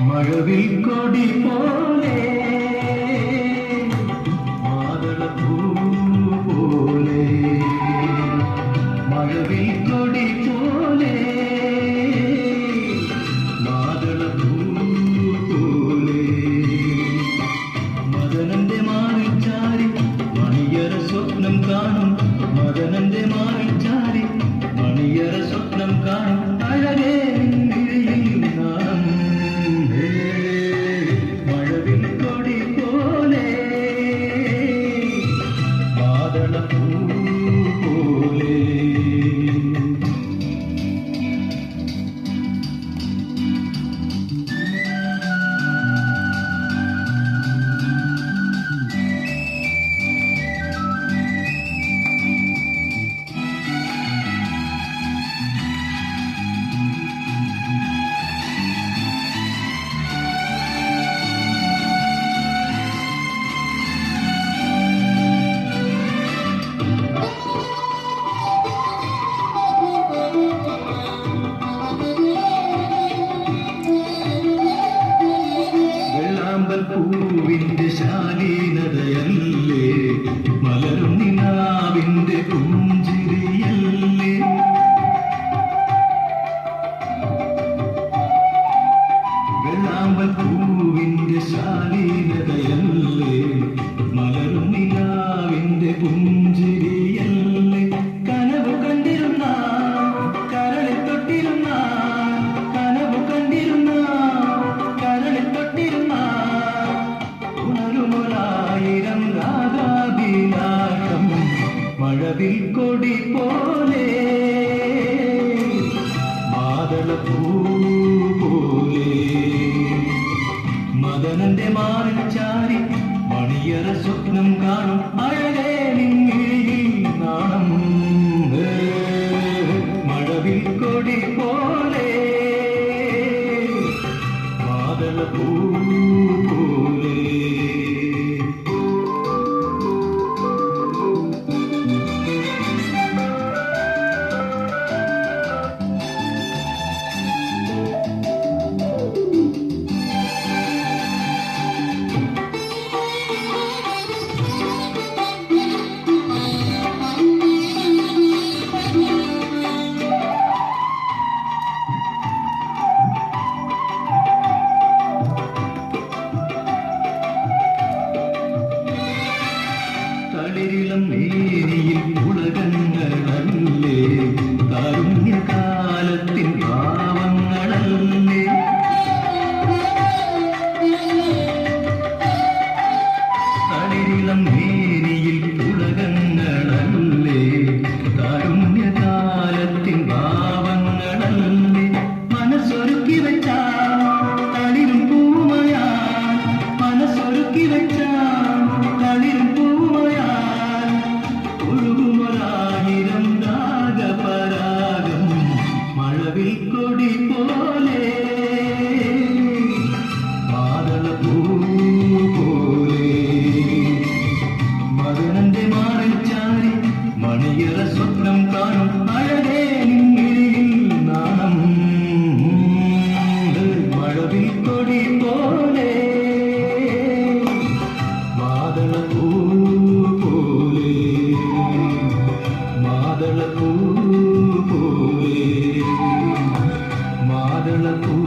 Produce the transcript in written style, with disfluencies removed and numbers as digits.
മഴവിൽ കൊടി പോലെ മാതളപ്പൂ പോലെ മഴവിൽ കൊടി പോലെ മാതളപ്പൂ പോലെ മദനന്റെ മാറിൽ ചാരി മണിയറ സ്വപ്നം കാണും മദനന്റെ മാറിൽ ചാരി മണിയറ സ്വപ്നം കാണും അഴകേ പൂവിന്റെ ശാലീനതയല്ലേ മലരും നിലാവിന്റെ പുഞ്ചിരിയല്ലേ വെള്ളാമ്പൽ പൂവിന്റെ ശാലീനതയല്ലേ മലരും നിലാവിന്റെ പുഞ്ചിരിയല്ലേ കനവ് കണ്ടിരുന്ന കരളിൽ തൊട്ടിരുന്ന കനവ് കണ്ടിരുന്ന കരളിൽ തൊട്ടിരുന്ന മഴവിൽ കൊടി പോലെ മാതളപ്പൂ പോലെ മദനന്റെ മാറിൽ ചാരി മണിയറ സ്വപ്നം കാണും അഴകേ നിന്നിഴിയിൽ നാണം മഴവിൽ കൊടി പോലെ മാതളപ്പൂ പോലെ തളിരിളം മേനിയിൽ ഉലകങ്ങളല്ലേ കാരുണ്യകാലത്തിൻ ഭാവങ്ങളല്ലേ തളിരിളം മേനിയിൽ ഉലകങ്ങളല്ലേ കാരുണ്യകാലത്തിൻ ഭാവങ്ങളല്ലേ മനസ്സൊരുക്കി വെച്ച തളിരും പൂമയാ മനസ്സൊരുക്കി വെച്ച തളിരും മഴവിൽ കൊടി പോലെ മാതളപ്പൂ പോലെ മദനന്റെ മാറിൽ ചാരി മണിയറ സ്വപ്നം കാണും അഴകേ നിന്നിഴിയിൽ നാണം മഴവിൽ കൊടി പോലെ മാതളപ്പൂ പോലെ മാതളപ്പൂ പോലെ മാതളപ്പൂ